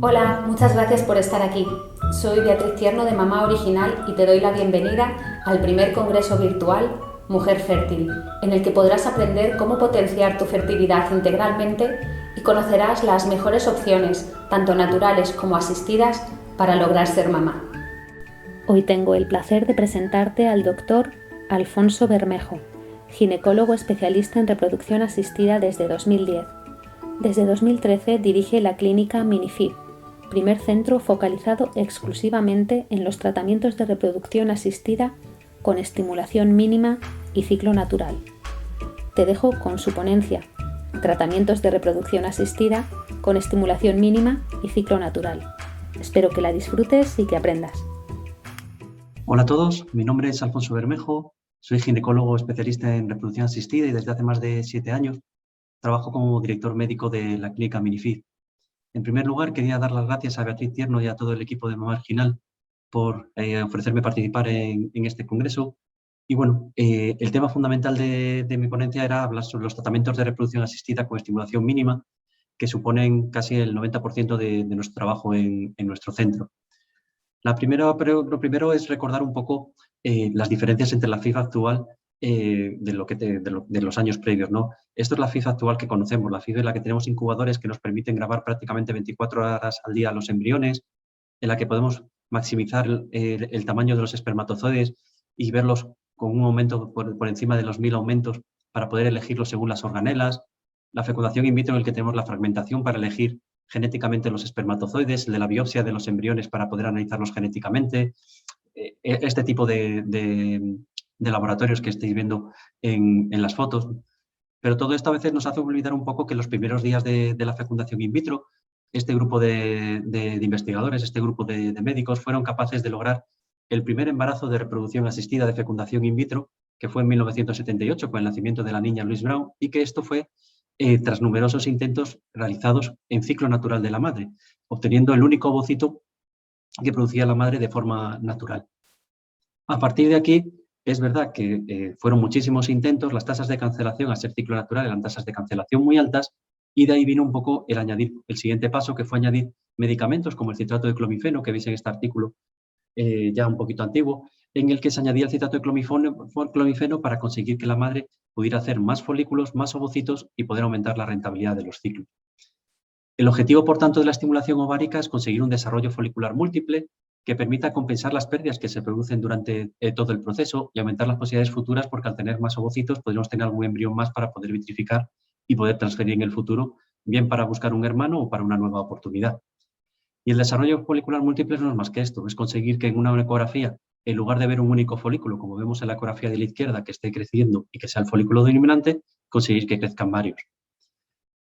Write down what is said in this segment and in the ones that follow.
Hola, muchas gracias por estar aquí. Soy Beatriz Tierno de Mamá Original y te doy la bienvenida al primer congreso virtual Mujer Fértil, en el que podrás aprender cómo potenciar tu fertilidad integralmente y conocerás las mejores opciones, tanto naturales como asistidas, para lograr ser mamá. Hoy tengo el placer de presentarte al doctor Alfonso Bermejo, ginecólogo especialista en reproducción asistida desde 2010. Desde 2013 dirige la clínica Minifib, primer centro focalizado exclusivamente en los tratamientos de reproducción asistida con estimulación mínima y ciclo natural. Te dejo con su ponencia, Tratamientos de reproducción asistida con estimulación mínima y ciclo natural. Espero que la disfrutes y que aprendas. Hola a todos, mi nombre es Alfonso Bermejo, soy ginecólogo especialista en reproducción asistida y desde hace más de 7 años trabajo como director médico de la clínica Minifib. En primer lugar, quería dar las gracias a Beatriz Tierno y a todo el equipo de Mamá Original por ofrecerme participar en este congreso. Y bueno, el tema fundamental de mi ponencia era hablar sobre los tratamientos de reproducción asistida con estimulación mínima, que suponen casi el 90% de nuestro trabajo en nuestro centro. Lo primero es recordar un poco las diferencias entre la FIV actual de los años previos, ¿no? Esto es la FIV actual que conocemos, la FIV en la que tenemos incubadores que nos permiten grabar prácticamente 24 horas al día los embriones, en la que podemos maximizar el tamaño de los espermatozoides y verlos con un aumento por encima de los 1000 aumentos para poder elegirlos según las organelas. La fecundación in vitro en el que tenemos la fragmentación para elegir genéticamente los espermatozoides, el de la biopsia de los embriones para poder analizarlos genéticamente, este tipo de laboratorios que estáis viendo en las fotos. Pero todo esto a veces nos hace olvidar un poco que en los primeros días de la fecundación in vitro, este grupo de investigadores, este grupo de médicos, fueron capaces de lograr el primer embarazo de reproducción asistida de fecundación in vitro, que fue en 1978 con el nacimiento de la niña Louise Brown, y que esto fue tras numerosos intentos realizados en ciclo natural de la madre, obteniendo el único ovocito que producía la madre de forma natural. A partir de aquí, es verdad que fueron muchísimos intentos, las tasas de cancelación al ser ciclo natural eran tasas de cancelación muy altas, y de ahí vino un poco el siguiente paso, que fue añadir medicamentos como el citrato de clomifeno, que veis en este artículo ya un poquito antiguo, en el que se añadía el citrato de clomifeno para conseguir que la madre pudiera hacer más folículos, más ovocitos y poder aumentar la rentabilidad de los ciclos. El objetivo, por tanto, de la estimulación ovárica es conseguir un desarrollo folicular múltiple que permita compensar las pérdidas que se producen durante todo el proceso y aumentar las posibilidades futuras, porque al tener más ovocitos podremos tener algún embrión más para poder vitrificar y poder transferir en el futuro, bien para buscar un hermano o para una nueva oportunidad. Y el desarrollo folicular múltiple no es más que esto, es conseguir que en una ecografía, en lugar de ver un único folículo, como vemos en la ecografía de la izquierda, que esté creciendo y que sea el folículo dominante, conseguir que crezcan varios.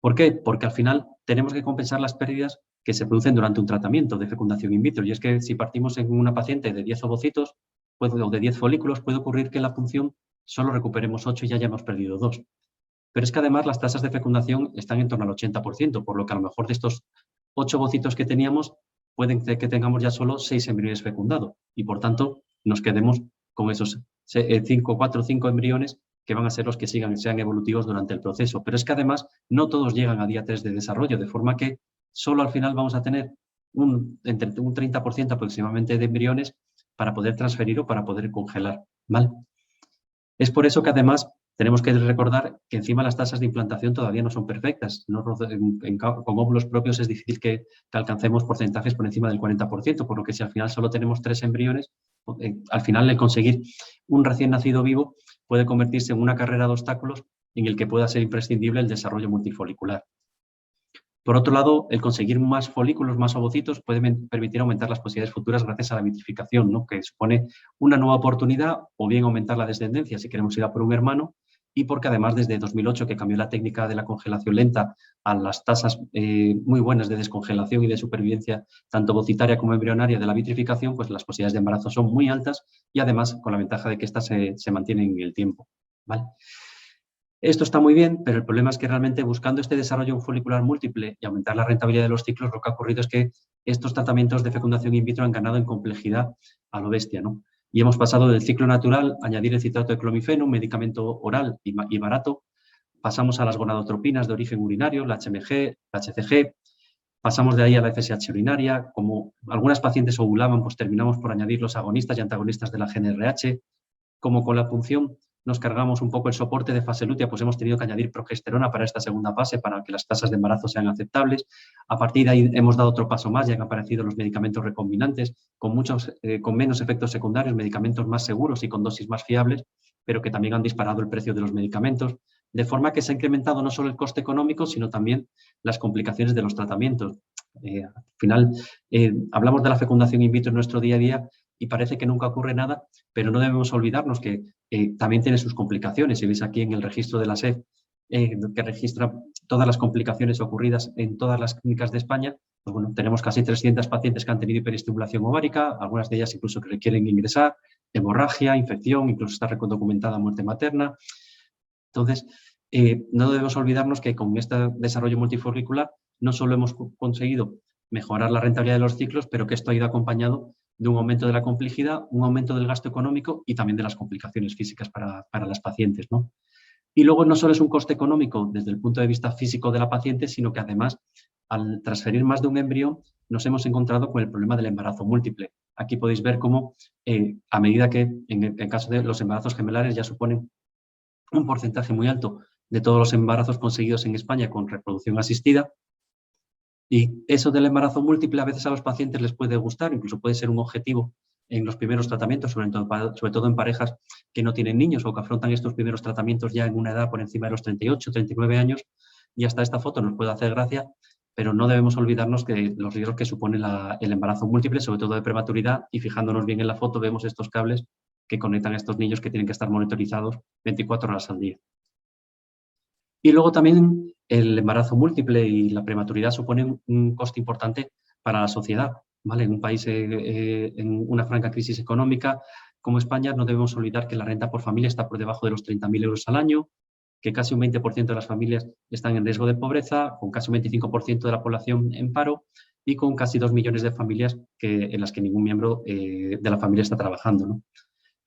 ¿Por qué? Porque al final tenemos que compensar las pérdidas que se producen durante un tratamiento de fecundación in vitro. Y es que si partimos en una paciente de 10 ovocitos o de 10 folículos, puede ocurrir que en la punción solo recuperemos 8 y ya hayamos perdido 2. Pero es que además las tasas de fecundación están en torno al 80%, por lo que a lo mejor de estos 8 ovocitos que teníamos, pueden que tengamos ya solo 6 embriones fecundados y por tanto nos quedemos con esos 4 o 5 embriones que van a ser los que sean evolutivos durante el proceso. Pero es que además no todos llegan a día 3 de desarrollo, de forma que solo al final vamos a tener entre un 30% aproximadamente de embriones para poder transferir o para poder congelar, ¿vale? Es por eso que además tenemos que recordar que encima las tasas de implantación todavía no son perfectas. Con óvulos propios es difícil que alcancemos porcentajes por encima del 40%, por lo que si al final solo tenemos 3 embriones, al final el conseguir un recién nacido vivo puede convertirse en una carrera de obstáculos en el que pueda ser imprescindible el desarrollo multifolicular. Por otro lado, el conseguir más folículos, más ovocitos, puede permitir aumentar las posibilidades futuras gracias a la vitrificación, ¿no? Que supone una nueva oportunidad, o bien aumentar la descendencia si queremos ir a por un hermano, y porque además desde 2008, que cambió la técnica de la congelación lenta a las tasas muy buenas de descongelación y de supervivencia, tanto ovocitaria como embrionaria de la vitrificación, pues las posibilidades de embarazo son muy altas y además con la ventaja de que éstas se mantienen en el tiempo, ¿vale? Esto está muy bien, pero el problema es que realmente buscando este desarrollo folicular múltiple y aumentar la rentabilidad de los ciclos, lo que ha ocurrido es que estos tratamientos de fecundación in vitro han ganado en complejidad a lo bestia, ¿no? Y hemos pasado del ciclo natural, añadir el citrato de clomifeno, un medicamento oral y barato, pasamos a las gonadotropinas de origen urinario, la HMG, la HCG, Pasamos de ahí a la FSH urinaria. Como algunas pacientes ovulaban, pues terminamos por añadir los agonistas y antagonistas de la GnRH. Como con la punción nos cargamos un poco el soporte de fase lútea, pues hemos tenido que añadir progesterona para esta segunda fase, para que las tasas de embarazo sean aceptables. A partir de ahí hemos dado otro paso más, ya han aparecido los medicamentos recombinantes, con menos efectos secundarios, medicamentos más seguros y con dosis más fiables, pero que también han disparado el precio de los medicamentos, de forma que se ha incrementado no solo el coste económico, sino también las complicaciones de los tratamientos. Al final, hablamos de la fecundación in vitro en nuestro día a día y parece que nunca ocurre nada, pero no debemos olvidarnos que también tiene sus complicaciones. Si veis aquí en el registro de la SED, que registra todas las complicaciones ocurridas en todas las clínicas de España, pues bueno, tenemos casi 300 pacientes que han tenido hiperestimulación ovárica, algunas de ellas incluso que requieren ingresar, hemorragia, infección, incluso está documentada muerte materna. Entonces, no debemos olvidarnos que con este desarrollo multifolicular no solo hemos conseguido mejorar la rentabilidad de los ciclos, pero que esto ha ido acompañado de un aumento de la complejidad, un aumento del gasto económico y también de las complicaciones físicas para las pacientes, ¿no? Y luego no solo es un coste económico desde el punto de vista físico de la paciente, sino que además, al transferir más de un embrión, nos hemos encontrado con el problema del embarazo múltiple. Aquí podéis ver cómo, a medida que en el caso de los embarazos gemelares ya suponen un porcentaje muy alto de todos los embarazos conseguidos en España con reproducción asistida, y eso del embarazo múltiple a veces a los pacientes les puede gustar, incluso puede ser un objetivo en los primeros tratamientos, sobre todo en parejas que no tienen niños o que afrontan estos primeros tratamientos ya en una edad por encima de los 38, 39 años, y hasta esta foto nos puede hacer gracia, pero no debemos olvidarnos que los riesgos que supone el embarazo múltiple, sobre todo de prematuridad, y fijándonos bien en la foto vemos estos cables que conectan a estos niños que tienen que estar monitorizados 24 horas al día. Y luego también el embarazo múltiple y la prematuridad suponen un coste importante para la sociedad, ¿vale? En un país en una franca crisis económica como España no debemos olvidar que la renta por familia está por debajo de los 30.000 euros al año, que casi un 20% de las familias están en riesgo de pobreza, con casi un 25% de la población en paro y con casi 2 millones de familias en las que ningún miembro de la familia está trabajando, ¿no?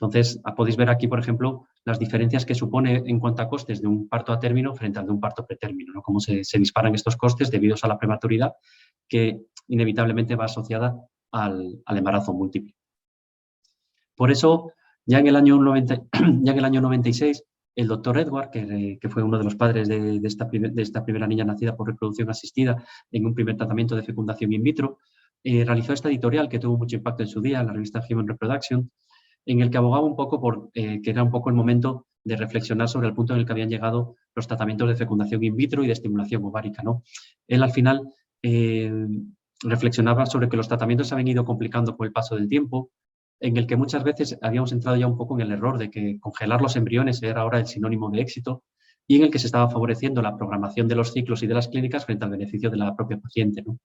Entonces, podéis ver aquí, por ejemplo, las diferencias que supone en cuanto a costes de un parto a término frente al de un parto pretérmino, ¿no? Cómo se disparan estos costes debido a la prematuridad que inevitablemente va asociada al embarazo múltiple. Por eso, ya en el año 96, el doctor Edward, que fue uno de los padres de esta primera niña nacida por reproducción asistida en un primer tratamiento de fecundación in vitro, realizó esta editorial que tuvo mucho impacto en su día, en la revista Human Reproduction, en el que abogaba un poco por que era un poco el momento de reflexionar sobre el punto en el que habían llegado los tratamientos de fecundación in vitro y de estimulación ovárica, ¿no? Él al final reflexionaba sobre que los tratamientos se habían ido complicando con el paso del tiempo, en el que muchas veces habíamos entrado ya un poco en el error de que congelar los embriones era ahora el sinónimo de éxito y en el que se estaba favoreciendo la programación de los ciclos y de las clínicas frente al beneficio de la propia paciente, ¿no?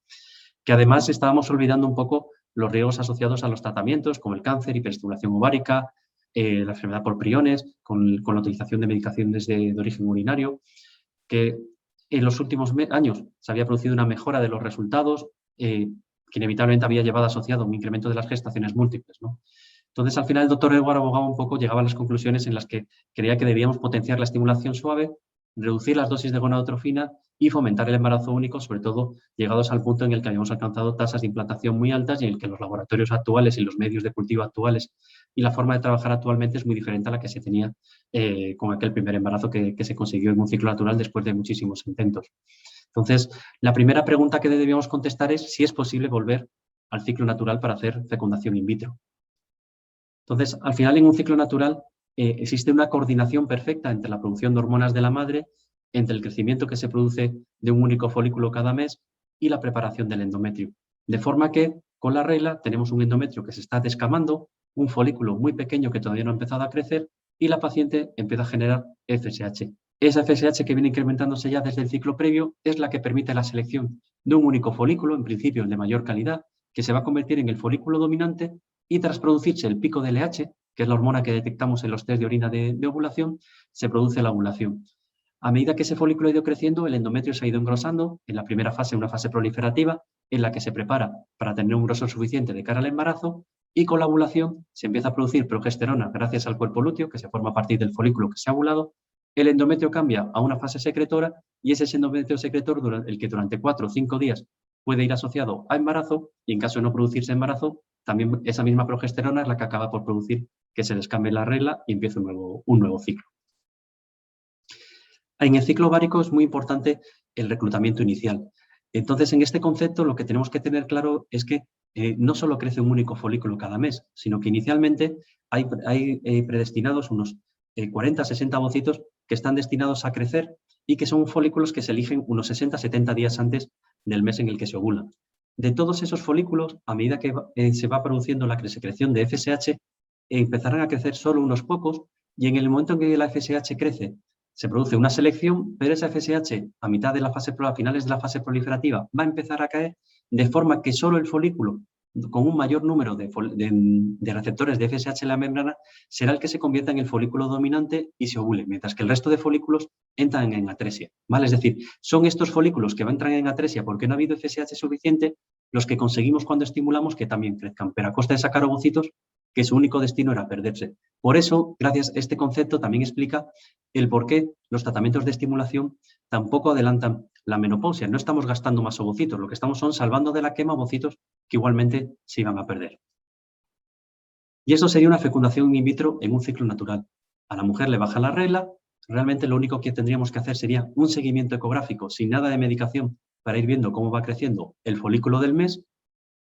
Que además estábamos olvidando un poco los riesgos asociados a los tratamientos, como el cáncer, hiperestimulación ovárica, la enfermedad por priones, con la utilización de medicaciones de origen urinario, que en los últimos años se había producido una mejora de los resultados, que inevitablemente había llevado asociado un incremento de las gestaciones múltiples, ¿no? Entonces, al final, el doctor Edward abogaba un poco, llegaba a las conclusiones en las que creía que debíamos potenciar la estimulación suave, reducir las dosis de gonadotrofina y fomentar el embarazo único, sobre todo llegados al punto en el que habíamos alcanzado tasas de implantación muy altas y en el que los laboratorios actuales y los medios de cultivo actuales y la forma de trabajar actualmente es muy diferente a la que se tenía con aquel primer embarazo que se consiguió en un ciclo natural después de muchísimos intentos. Entonces, la primera pregunta que debíamos contestar es si es posible volver al ciclo natural para hacer fecundación in vitro. Entonces, al final, en un ciclo natural existe una coordinación perfecta entre la producción de hormonas de la madre, entre el crecimiento que se produce de un único folículo cada mes y la preparación del endometrio. De forma que, con la regla, tenemos un endometrio que se está descamando, un folículo muy pequeño que todavía no ha empezado a crecer y la paciente empieza a generar FSH. Esa FSH que viene incrementándose ya desde el ciclo previo es la que permite la selección de un único folículo, en principio el de mayor calidad, que se va a convertir en el folículo dominante y tras producirse el pico de LH, que es la hormona que detectamos en los test de orina de ovulación, se produce la ovulación. A medida que ese folículo ha ido creciendo, el endometrio se ha ido engrosando, en la primera fase, una fase proliferativa, en la que se prepara para tener un grosor suficiente de cara al embarazo, y con la ovulación se empieza a producir progesterona gracias al cuerpo lúteo, que se forma a partir del folículo que se ha ovulado, el endometrio cambia a una fase secretora, y ese es el endometrio secretor el que durante 4 o 5 días puede ir asociado a embarazo y en caso de no producirse embarazo, también esa misma progesterona es la que acaba por producir que se les cambie la regla y empiece un nuevo ciclo. En el ciclo ovárico es muy importante el reclutamiento inicial. Entonces, en este concepto lo que tenemos que tener claro es que no solo crece un único folículo cada mes, sino que inicialmente hay predestinados unos 40, 60 ovocitos que están destinados a crecer y que son folículos que se eligen unos 60, 70 días antes del mes en el que se ovula. De todos esos folículos, a medida que se va produciendo la secreción de FSH, empezarán a crecer solo unos pocos y en el momento en que la FSH crece, se produce una selección, pero esa FSH a mitad de la fase, a finales de la fase proliferativa va a empezar a caer de forma que solo el folículo con un mayor número de receptores de FSH en la membrana será el que se convierta en el folículo dominante y se ovule, mientras que el resto de folículos entran en atresia, ¿vale? Es decir, son estos folículos que van a entrar en atresia porque no ha habido FSH suficiente los que conseguimos cuando estimulamos que también crezcan, pero a costa de sacar ovocitos que su único destino era perderse. Por eso, gracias a este concepto, también explica el por qué los tratamientos de estimulación tampoco adelantan la menopausia. No estamos gastando más ovocitos, lo que estamos son salvando de la quema ovocitos que igualmente se iban a perder. Y eso sería una fecundación in vitro en un ciclo natural. A la mujer le baja la regla, realmente lo único que tendríamos que hacer sería un seguimiento ecográfico sin nada de medicación para ir viendo cómo va creciendo el folículo del mes.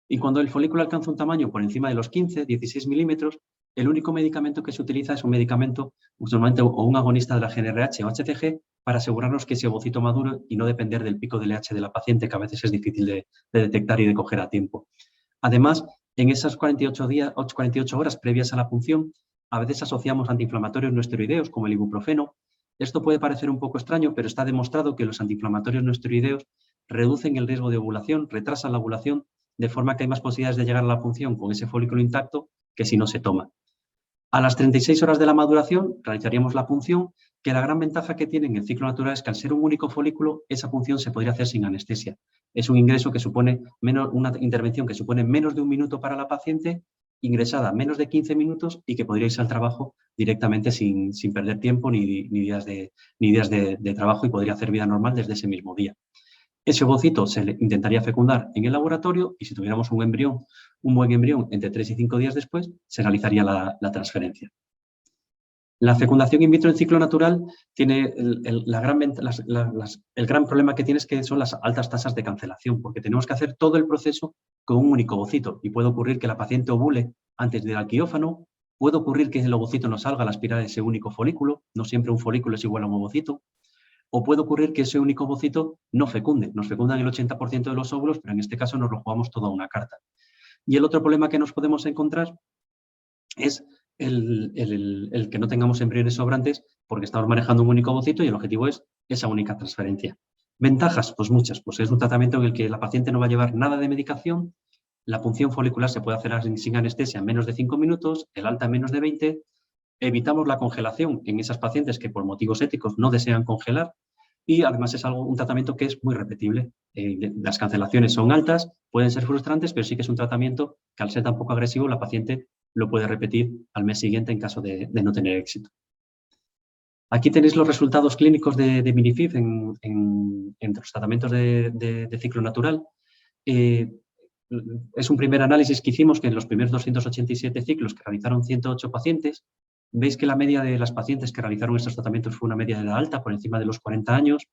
Y cuando el folículo alcanza un tamaño por encima de los 15, 16 milímetros, el único medicamento que se utiliza es un medicamento, usualmente o un agonista de la GnRH o HCG, para asegurarnos que ese ovocito maduro y no depender del pico de LH de la paciente, que a veces es difícil de detectar y de coger a tiempo. Además, en esas 48 horas previas a la punción, a veces asociamos antiinflamatorios no esteroideos, como el ibuprofeno. Esto puede parecer un poco extraño, pero está demostrado que los antiinflamatorios no esteroideos reducen el riesgo de ovulación, retrasan la ovulación, de forma que hay más posibilidades de llegar a la punción con ese folículo intacto que si no se toma. A las 36 horas de la maduración realizaríamos la punción, que la gran ventaja que tiene en el ciclo natural es que al ser un único folículo, esa punción se podría hacer sin anestesia. Es un ingreso que supone una intervención que supone menos de un minuto para la paciente, ingresada menos de 15 minutos y que podría irse al trabajo directamente sin perder tiempo ni días de trabajo y podría hacer vida normal desde ese mismo día. Ese ovocito se le intentaría fecundar en el laboratorio y si tuviéramos un buen embrión entre 3 y 5 días después, se realizaría la transferencia. La fecundación in vitro en ciclo natural tiene el gran problema que tiene es que son las altas tasas de cancelación, porque tenemos que hacer todo el proceso con un único ovocito y puede ocurrir que la paciente ovule antes de ir al quirófano, puede ocurrir que el ovocito no salga al aspirar ese único folículo, no siempre un folículo es igual a un ovocito, o puede ocurrir que ese único ovocito no fecunde. Nos fecundan el 80% de los óvulos, pero en este caso nos lo jugamos todo a una carta. Y el otro problema que nos podemos encontrar es el que no tengamos embriones sobrantes porque estamos manejando un único ovocito y el objetivo es esa única transferencia. ¿Ventajas? Pues muchas. Pues es un tratamiento en el que la paciente no va a llevar nada de medicación, la punción folicular se puede hacer sin anestesia en menos de 5 minutos, el alta en menos de 20, evitamos la congelación en esas pacientes que por motivos éticos no desean congelar y además es un tratamiento que es muy repetible. Las cancelaciones son altas, pueden ser frustrantes, pero sí que es un tratamiento que al ser tan poco agresivo la paciente lo puede repetir al mes siguiente en caso de no tener éxito. Aquí tenéis los resultados clínicos de Minifib en los tratamientos de ciclo natural. Es un primer análisis que hicimos que en los primeros 287 ciclos que realizaron 108 pacientes, veis que la media de las pacientes que realizaron estos tratamientos fue una media de edad alta, por encima de los 40 años,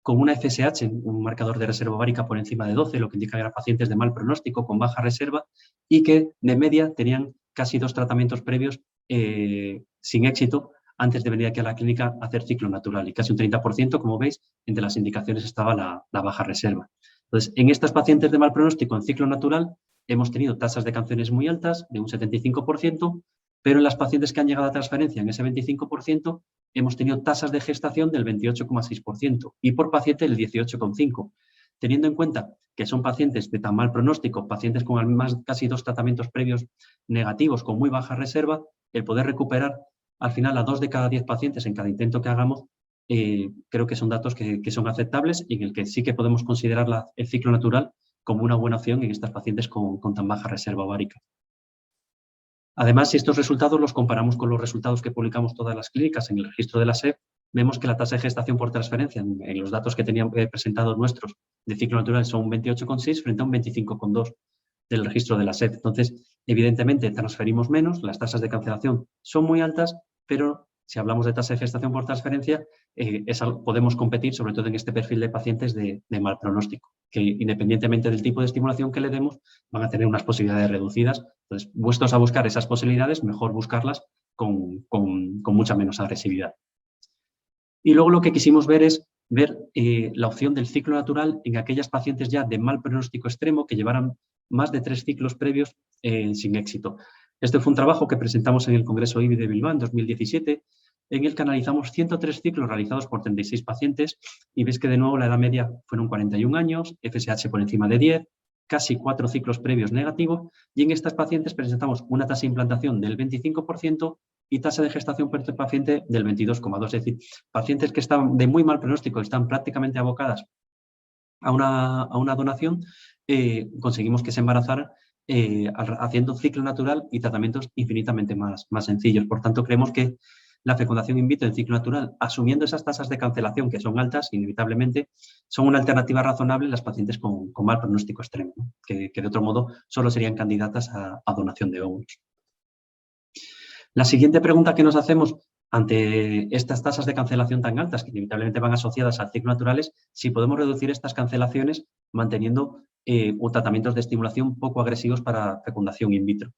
con una FSH, un marcador de reserva ovárica por encima de 12, lo que indica que eran pacientes de mal pronóstico, con baja reserva, y que de media tenían casi 2 tratamientos previos sin éxito antes de venir aquí a la clínica a hacer ciclo natural. Y casi un 30%, como veis, entre las indicaciones estaba la baja reserva. Entonces, en estas pacientes de mal pronóstico en ciclo natural hemos tenido tasas de canciones muy altas, de un 75%, pero en las pacientes que han llegado a transferencia, en ese 25%, hemos tenido tasas de gestación del 28,6% y por paciente el 18,5%. Teniendo en cuenta que son pacientes de tan mal pronóstico, pacientes con casi 2 tratamientos previos negativos, con muy baja reserva, el poder recuperar al final a 2 de cada 10 pacientes en cada intento que hagamos, creo que son datos que son aceptables y en el que sí que podemos considerar el ciclo natural como una buena opción en estas pacientes con tan baja reserva ovárica. Además, si estos resultados los comparamos con los resultados que publicamos todas las clínicas en el registro de la SEP, vemos que la tasa de gestación por transferencia en los datos que tenían presentados nuestros de ciclo natural son un 28,6 frente a un 25,2 del registro de la SED. Entonces, evidentemente, transferimos menos, las tasas de cancelación son muy altas, pero si hablamos de tasa de gestación por transferencia, podemos competir sobre todo en este perfil de pacientes de mal pronóstico, que independientemente del tipo de estimulación que le demos, van a tener unas posibilidades reducidas. Entonces, puestos a buscar esas posibilidades, mejor buscarlas con mucha menos agresividad. Y luego lo que quisimos ver es la opción del ciclo natural en aquellas pacientes ya de mal pronóstico extremo que llevaran más de 3 ciclos previos sin éxito. Este fue un trabajo que presentamos en el Congreso IBI de Bilbao en 2017, en el que analizamos 103 ciclos realizados por 36 pacientes y ves que de nuevo la edad media fueron 41 años, FSH por encima de 10, casi 4 ciclos previos negativos, y en estas pacientes presentamos una tasa de implantación del 25% y tasa de gestación por este paciente del 22,2%. Es decir, pacientes que están de muy mal pronóstico, están prácticamente abocadas a una donación, conseguimos que se embarazaran haciendo ciclo natural y tratamientos infinitamente más sencillos. Por tanto, creemos que la fecundación in vitro en ciclo natural, asumiendo esas tasas de cancelación que son altas, inevitablemente, son una alternativa razonable en las pacientes con mal pronóstico extremo, ¿no? que de otro modo solo serían candidatas a donación de óvulos. La siguiente pregunta que nos hacemos ante estas tasas de cancelación tan altas, que inevitablemente van asociadas al ciclo natural, es si podemos reducir estas cancelaciones manteniendo tratamientos de estimulación poco agresivos para fecundación in vitro.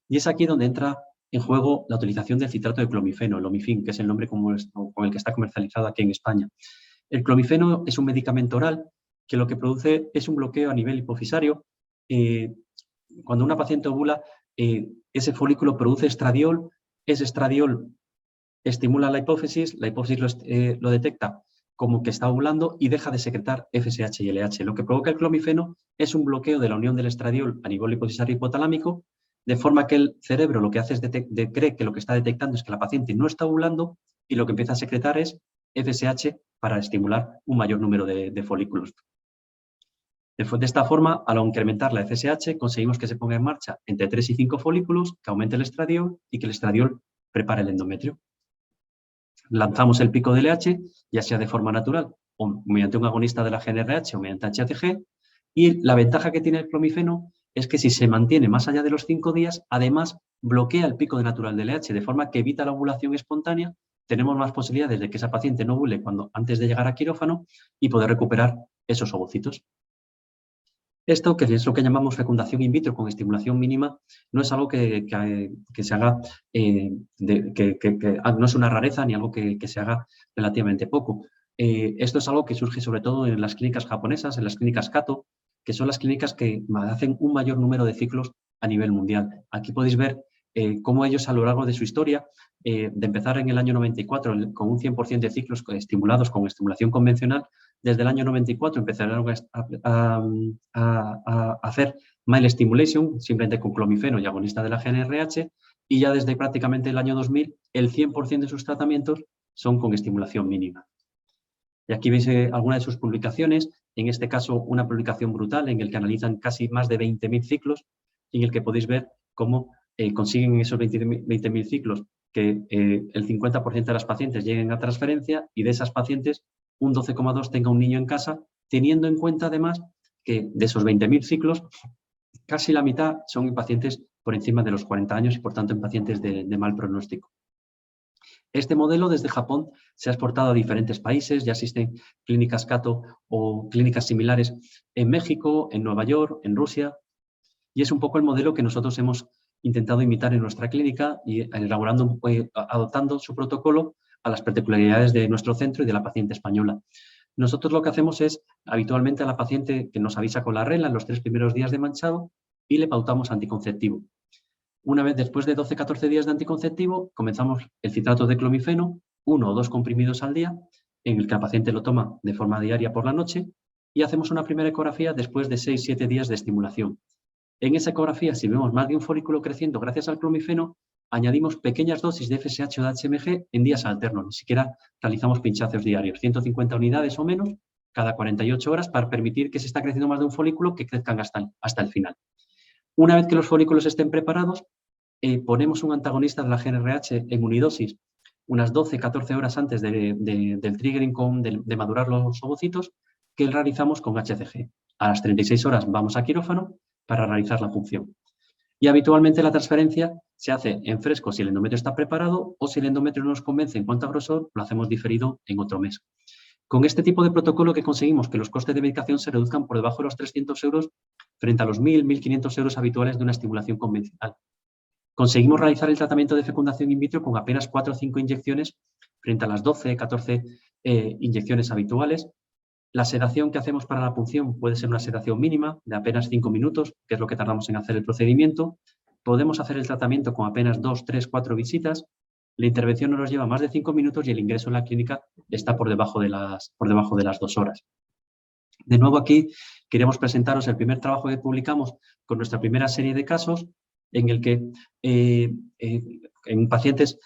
Y es aquí donde entra en juego la utilización del citrato de clomifeno, el Omifin, que es el nombre con el que está comercializado aquí en España. El clomifeno es un medicamento oral que lo que produce es un bloqueo a nivel hipofisario. Cuando una paciente ovula, ese folículo produce estradiol, ese estradiol estimula la hipófisis lo detecta como que está ovulando y deja de secretar FSH y LH. Lo que provoca el clomifeno es un bloqueo de la unión del estradiol a nivel hipofisario hipotalámico, de forma que el cerebro lo que hace es cree que lo que está detectando es que la paciente no está ovulando y lo que empieza a secretar es FSH para estimular un mayor número de folículos. De esta forma, al incrementar la FSH, conseguimos que se ponga en marcha entre 3 y 5 folículos, que aumente el estradiol y que el estradiol prepare el endometrio. Lanzamos el pico de LH, ya sea de forma natural o mediante un agonista de la GnRH o mediante HCG, y la ventaja que tiene el clomifeno es que si se mantiene más allá de los 5 días, además bloquea el pico de natural de LH, de forma que evita la ovulación espontánea. Tenemos más posibilidades de que esa paciente no ovule antes de llegar a quirófano y poder recuperar esos ovocitos. Esto, que es lo que llamamos fecundación in vitro con estimulación mínima, no es algo que se haga, no es una rareza ni algo que se haga relativamente poco. Esto es algo que surge sobre todo en las clínicas japonesas, en las clínicas Kato, que son las clínicas que hacen un mayor número de ciclos a nivel mundial. Aquí podéis ver cómo ellos a lo largo de su historia, de empezar en el año 94 con un 100% de ciclos estimulados con estimulación convencional, desde el año 94 empezaron a hacer mild stimulation, simplemente con clomifeno y agonista de la GnRH, y ya desde prácticamente el año 2000 el 100% de sus tratamientos son con estimulación mínima. Y aquí veis algunas de sus publicaciones, en este caso una publicación brutal en el que analizan casi más de 20.000 ciclos, en el que podéis ver cómo consiguen esos 20.000 ciclos que el 50% de las pacientes lleguen a transferencia y de esas pacientes un 12,2 tenga un niño en casa, teniendo en cuenta además que de esos 20.000 ciclos, casi la mitad son en pacientes por encima de los 40 años y por tanto en pacientes de mal pronóstico. Este modelo desde Japón se ha exportado a diferentes países, ya existen clínicas Kato o clínicas similares en México, en Nueva York, en Rusia, y es un poco el modelo que nosotros hemos intentado imitar en nuestra clínica y adoptando su protocolo a las particularidades de nuestro centro y de la paciente española. Nosotros lo que hacemos es, habitualmente a la paciente que nos avisa con la regla en los 3 primeros días de manchado y le pautamos anticonceptivo. Una vez después de 12-14 días de anticonceptivo, comenzamos el citrato de clomifeno, 1 o 2 comprimidos al día, en el que la paciente lo toma de forma diaria por la noche, y hacemos una primera ecografía después de 6-7 días de estimulación. En esa ecografía, si vemos más de un folículo creciendo gracias al clomifeno, añadimos pequeñas dosis de FSH o de HMG en días alternos, ni siquiera realizamos pinchazos diarios, 150 unidades o menos cada 48 horas para permitir que si está creciendo más de un folículo, que crezcan hasta el final. Una vez que los folículos estén preparados, ponemos un antagonista de la GnRH en unidosis unas 12-14 horas antes del triggering de madurar los ovocitos, que realizamos con HCG. A las 36 horas vamos a quirófano para realizar la punción. Y habitualmente la transferencia se hace en fresco si el endometrio está preparado, o si el endometrio no nos convence en cuanto a grosor, lo hacemos diferido en otro mes. Con este tipo de protocolo que conseguimos que los costes de medicación se reduzcan por debajo de los 300 euros frente a los 1.000-1.500 euros habituales de una estimulación convencional. Conseguimos realizar el tratamiento de fecundación in vitro con apenas 4 o 5 inyecciones frente a las 12-14 inyecciones habituales. La sedación que hacemos para la punción puede ser una sedación mínima de apenas 5 minutos, que es lo que tardamos en hacer el procedimiento. Podemos hacer el tratamiento con apenas 2, 3, 4 visitas. La intervención no nos lleva más de 5 minutos y el ingreso en la clínica está por debajo de las 2 horas. De nuevo aquí queremos presentaros el primer trabajo que publicamos con nuestra primera serie de casos, en el que en pacientes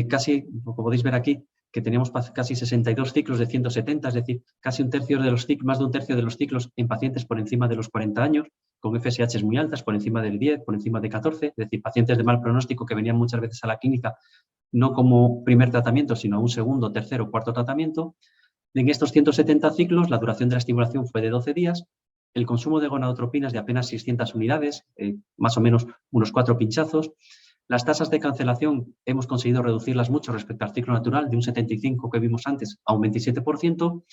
casi, como podéis ver aquí, que teníamos casi 62 ciclos de 170, es decir, casi un tercio de los ciclos, más de un tercio de los ciclos en pacientes por encima de los 40 años, con FSH muy altas, por encima del 10, por encima de 14, es decir, pacientes de mal pronóstico que venían muchas veces a la clínica no como primer tratamiento, sino a un segundo, tercero, cuarto tratamiento. En estos 170 ciclos, la duración de la estimulación fue de 12 días, el consumo de gonadotropinas de apenas 600 unidades, más o menos unos 4 pinchazos. Las tasas de cancelación hemos conseguido reducirlas mucho respecto al ciclo natural, de un 75% que vimos antes a un 27%,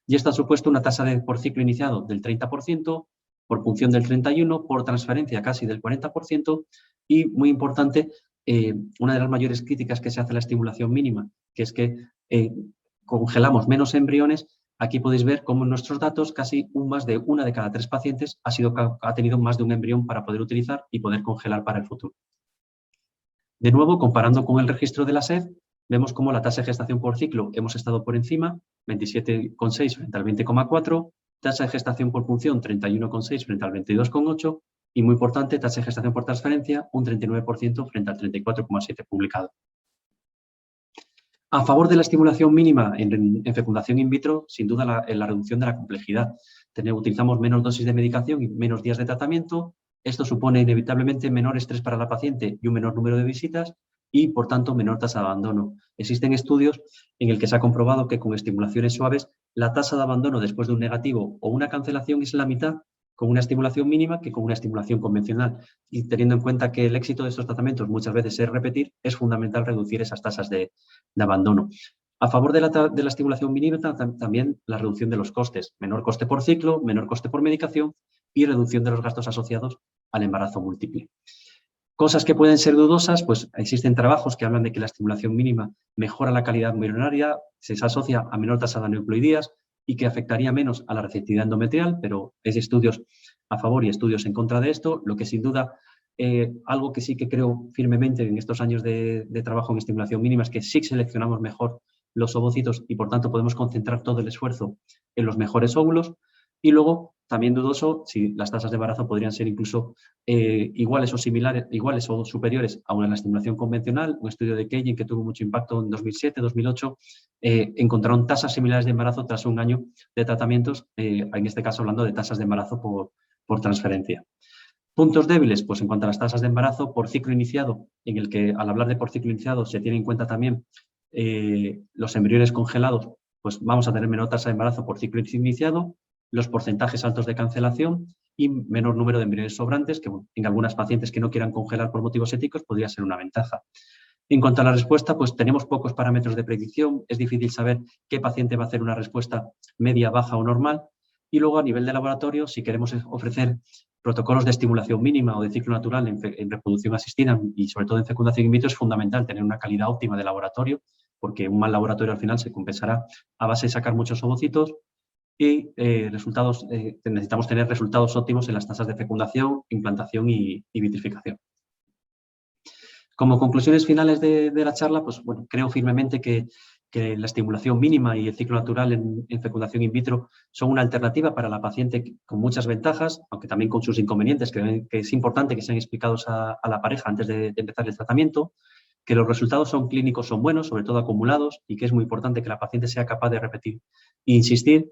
y esto ha supuesto una tasa por ciclo iniciado del 30%, por punción del 31%, por transferencia casi del 40%, y muy importante, una de las mayores críticas que se hace a la estimulación mínima, que es que congelamos menos embriones. Aquí podéis ver cómo en nuestros datos casi más de 1 de cada 3 pacientes ha tenido más de un embrión para poder utilizar y poder congelar para el futuro. De nuevo, comparando con el registro de la SED, vemos cómo la tasa de gestación por ciclo hemos estado por encima, 27,6 frente al 20,4, tasa de gestación por punción 31,6 frente al 22,8 y, muy importante, tasa de gestación por transferencia un 39% frente al 34,7 publicado. A favor de la estimulación mínima en fecundación in vitro, sin duda la reducción de la complejidad. Utilizamos menos dosis de medicación y menos días de tratamiento. Esto supone inevitablemente menor estrés para la paciente y un menor número de visitas y, por tanto, menor tasa de abandono. Existen estudios en el que se ha comprobado que con estimulaciones suaves la tasa de abandono después de un negativo o una cancelación es la mitad con una estimulación mínima que con una estimulación convencional. Y teniendo en cuenta que el éxito de estos tratamientos muchas veces es repetir, es fundamental reducir esas tasas de abandono. A favor de la estimulación mínima, también la reducción de los costes. Menor coste por ciclo, menor coste por medicación y reducción de los gastos asociados al embarazo múltiple. Cosas que pueden ser dudosas, pues existen trabajos que hablan de que la estimulación mínima mejora la calidad embrionaria, se asocia a menor tasa de aneuploidías y que afectaría menos a la receptividad endometrial, pero hay estudios a favor y estudios en contra de esto, lo que sin duda, algo que sí que creo firmemente en estos años de trabajo en estimulación mínima es que sí seleccionamos mejor los ovocitos y por tanto podemos concentrar todo el esfuerzo en los mejores óvulos. Y luego, también dudoso si las tasas de embarazo podrían ser incluso iguales o superiores a una estimulación convencional. Un estudio de Keijing que tuvo mucho impacto en 2007-2008 encontraron tasas similares de embarazo tras un año de tratamientos, en este caso hablando de tasas de embarazo por transferencia. Puntos débiles, pues en cuanto a las tasas de embarazo por ciclo iniciado, en el que al hablar de por ciclo iniciado se tiene en cuenta también los embriones congelados, pues vamos a tener menor tasa de embarazo por ciclo iniciado, los porcentajes altos de cancelación y menor número de embriones sobrantes, que en algunas pacientes que no quieran congelar por motivos éticos podría ser una ventaja. En cuanto a la respuesta, pues tenemos pocos parámetros de predicción, es difícil saber qué paciente va a hacer una respuesta media, baja o normal. Y luego a nivel de laboratorio, si queremos ofrecer protocolos de estimulación mínima o de ciclo natural en reproducción asistida y sobre todo en fecundación in vitro, es fundamental tener una calidad óptima de laboratorio, porque un mal laboratorio al final se compensará a base de sacar muchos ovocitos y necesitamos tener resultados óptimos en las tasas de fecundación, implantación y vitrificación. Como conclusiones finales de la charla, pues bueno, creo firmemente que la estimulación mínima y el ciclo natural en fecundación in vitro son una alternativa para la paciente con muchas ventajas, aunque también con sus inconvenientes, que es importante que sean explicados a la pareja antes de empezar el tratamiento, que los resultados clínicos son buenos, sobre todo acumulados, y que es muy importante que la paciente sea capaz de repetir e insistir.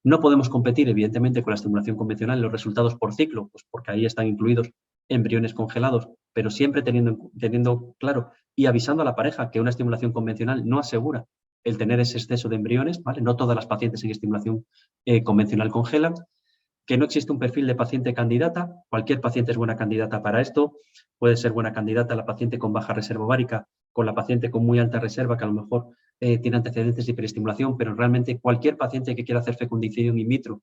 No podemos competir, evidentemente, con la estimulación convencional en los resultados por ciclo, pues porque ahí están incluidos embriones congelados, pero siempre teniendo claro y avisando a la pareja que una estimulación convencional no asegura el tener ese exceso de embriones, ¿vale? No todas las pacientes en estimulación convencional congelan, que no existe un perfil de paciente candidata, cualquier paciente es buena candidata para esto, puede ser buena candidata la paciente con baja reserva ovárica, con la paciente con muy alta reserva que a lo mejor tiene antecedentes de hiperestimulación, pero realmente cualquier paciente que quiera hacer fecundización in vitro,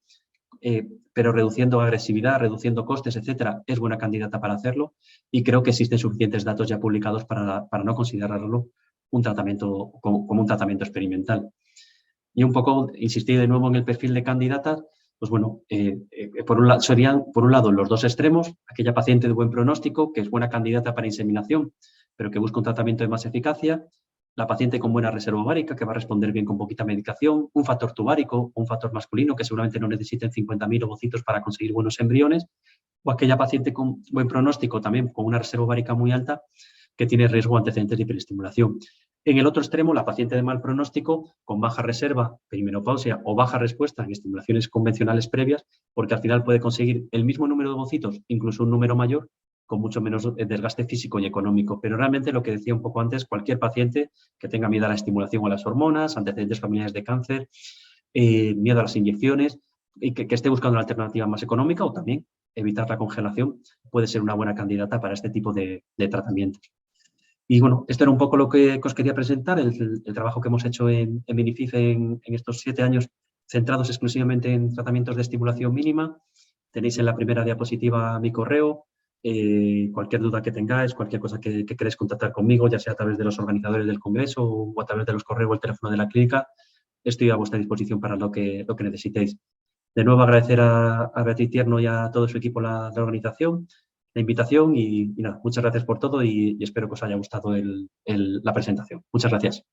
pero reduciendo agresividad, reduciendo costes, etcétera, es buena candidata para hacerlo y creo que existen suficientes datos ya publicados para no considerarlo un tratamiento como un tratamiento experimental. Y un poco insistir de nuevo en el perfil de candidatas, pues bueno, serían por un lado los dos extremos, aquella paciente de buen pronóstico que es buena candidata para inseminación, pero que busca un tratamiento de más eficacia, la paciente con buena reserva ovárica que va a responder bien con poquita medicación, un factor tubárico, un factor masculino que seguramente no necesiten 50.000 ovocitos para conseguir buenos embriones, o aquella paciente con buen pronóstico también con una reserva ovárica muy alta que tiene riesgo de antecedentes de hiperestimulación. En el otro extremo, la paciente de mal pronóstico con baja reserva, perimenopausia o baja respuesta en estimulaciones convencionales previas, porque al final puede conseguir el mismo número de ovocitos, incluso un número mayor, con mucho menos desgaste físico y económico. Pero realmente lo que decía un poco antes, cualquier paciente que tenga miedo a la estimulación o a las hormonas, antecedentes familiares de cáncer, miedo a las inyecciones y que esté buscando una alternativa más económica o también evitar la congelación, puede ser una buena candidata para este tipo de tratamientos. Y bueno, esto era un poco lo que os quería presentar, el trabajo que hemos hecho en Minifif en estos 7 años centrados exclusivamente en tratamientos de estimulación mínima. Tenéis en la primera diapositiva mi correo, cualquier duda que tengáis, cualquier cosa que queréis contactar conmigo, ya sea a través de los organizadores del congreso o a través de los correos o el teléfono de la clínica, estoy a vuestra disposición para lo que necesitéis. De nuevo agradecer a Beatriz Tierno y a todo su equipo la organización, la invitación y nada, muchas gracias por todo y espero que os haya gustado la presentación. Muchas gracias.